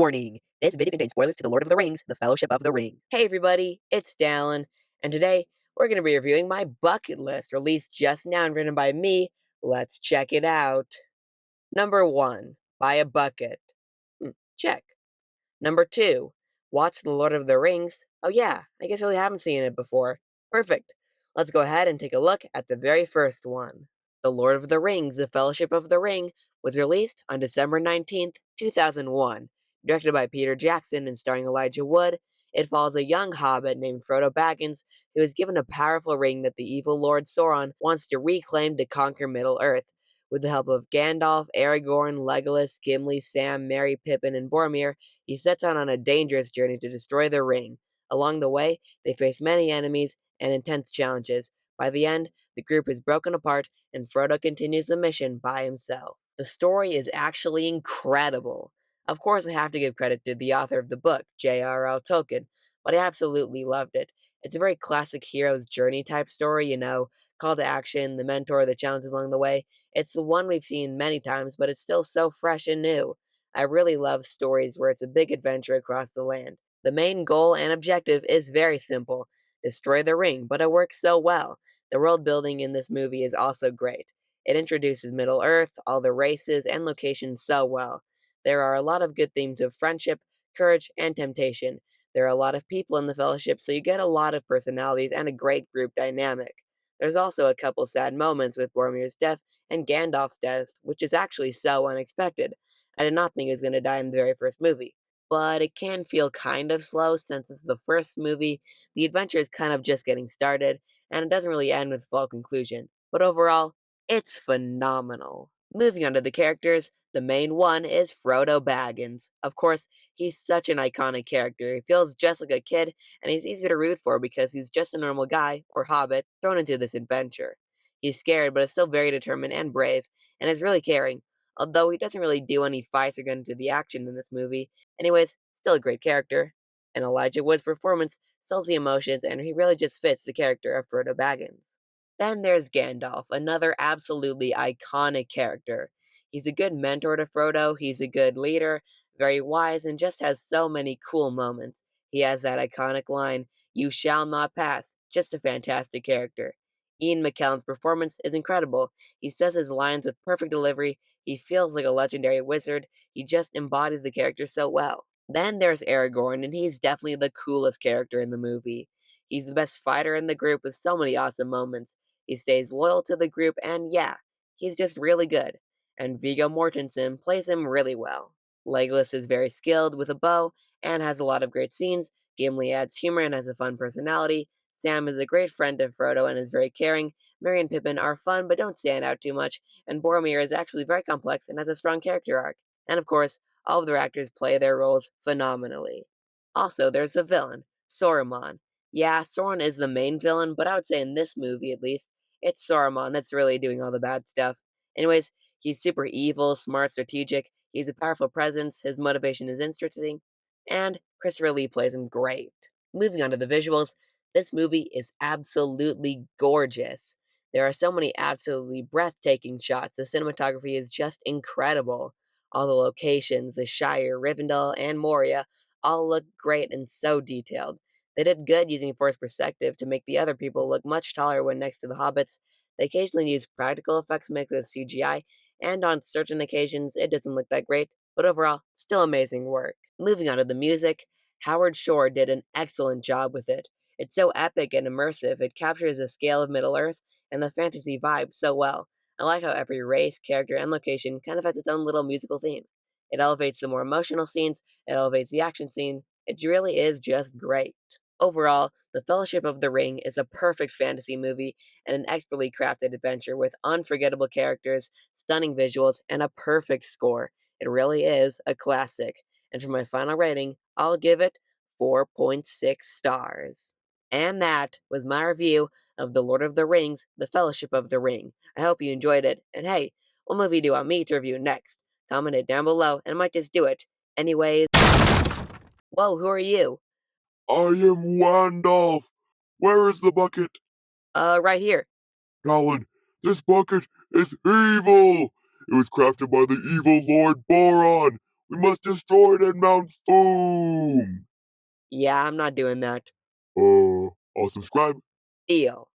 Warning! This video contains spoilers to The Lord of the Rings, The Fellowship of the Ring. Hey everybody, it's Dallin, and today we're going to be reviewing my bucket list, released just now and written by me. Let's check it out. Number 1, buy a bucket. Check. Number 2, watch The Lord of the Rings. Oh yeah, I guess I really haven't seen it before. Perfect. Let's go ahead and take a look at the very first one. The Lord of the Rings, The Fellowship of the Ring was released on December 19th, 2001. Directed by Peter Jackson and starring Elijah Wood, it follows a young hobbit named Frodo Baggins who is given a powerful ring that the evil Lord Sauron wants to reclaim to conquer Middle-earth. With the help of Gandalf, Aragorn, Legolas, Gimli, Sam, Merry, Pippin, and Boromir, he sets out on a dangerous journey to destroy the ring. Along the way, they face many enemies and intense challenges. By the end, the group is broken apart and Frodo continues the mission by himself. The story is actually incredible. Of course, I have to give credit to the author of the book, J.R.R. Tolkien, but I absolutely loved it. It's a very classic hero's journey type story, call to action, the mentor, the challenges along the way. It's the one we've seen many times, but it's still so fresh and new. I really love stories where it's a big adventure across the land. The main goal and objective is very simple: destroy the ring, but it works so well. The world building in this movie is also great. It introduces Middle Earth, all the races, and locations so well. There are a lot of good themes of friendship, courage, and temptation. There are a lot of people in the Fellowship, so you get a lot of personalities and a great group dynamic. There's also a couple sad moments with Boromir's death and Gandalf's death, which is actually so unexpected. I did not think he was going to die in the very first movie. But it can feel kind of slow since it's the first movie, the adventure is kind of just getting started, and it doesn't really end with a full conclusion. But overall, it's phenomenal. Moving on to the characters, the main one is Frodo Baggins. Of course, he's such an iconic character. He feels just like a kid, and he's easy to root for because he's just a normal guy, or hobbit, thrown into this adventure. He's scared, but is still very determined and brave, and is really caring, although he doesn't really do any fights or get into the action in this movie. Anyways, still a great character, and Elijah Wood's performance sells the emotions, and he really just fits the character of Frodo Baggins. Then there's Gandalf, another absolutely iconic character. He's a good mentor to Frodo, he's a good leader, very wise, and just has so many cool moments. He has that iconic line, "You shall not pass," just a fantastic character. Ian McKellen's performance is incredible. He says his lines with perfect delivery, he feels like a legendary wizard, he just embodies the character so well. Then there's Aragorn, and he's definitely the coolest character in the movie. He's the best fighter in the group with so many awesome moments. He stays loyal to the group, and yeah, he's just really good. And Viggo Mortensen plays him really well. Legolas is very skilled with a bow and has a lot of great scenes. Gimli adds humor and has a fun personality. Sam is a great friend to Frodo and is very caring. Merry and Pippin are fun but don't stand out too much. And Boromir is actually very complex and has a strong character arc. And of course, all of their actors play their roles phenomenally. Also, there's the villain, Saruman. Yeah, Sauron is the main villain, but I would say in this movie at least, it's Saruman that's really doing all the bad stuff. Anyways, he's super evil, smart, strategic, he's a powerful presence, his motivation is interesting, and Christopher Lee plays him great. Moving on to the visuals, this movie is absolutely gorgeous. There are so many absolutely breathtaking shots, the cinematography is just incredible. All the locations, the Shire, Rivendell, and Moria all look great and so detailed. They did good using forced perspective to make the other people look much taller when next to the hobbits. They occasionally use practical effects mixed with CGI, and on certain occasions it doesn't look that great, but overall, still amazing work. Moving on to the music, Howard Shore did an excellent job with it. It's so epic and immersive, it captures the scale of Middle-earth and the fantasy vibe so well. I like how every race, character, and location kind of has its own little musical theme. It elevates the more emotional scenes, it elevates the action scene, it really is just great. Overall, The Fellowship of the Ring is a perfect fantasy movie and an expertly crafted adventure with unforgettable characters, stunning visuals, and a perfect score. It really is a classic. And for my final rating, I'll give it 4.6 stars. And that was my review of The Lord of the Rings, The Fellowship of the Ring. I hope you enjoyed it, and hey, what movie do you want me to review next? Comment it down below, and I might just do it. Anyways, whoa, who are you? I am Wandolph. Where is the bucket? Right here. Alan, this bucket is evil. It was crafted by the evil Lord Boron. We must destroy it in Mount Foom! Yeah, I'm not doing that. I'll subscribe. Deal.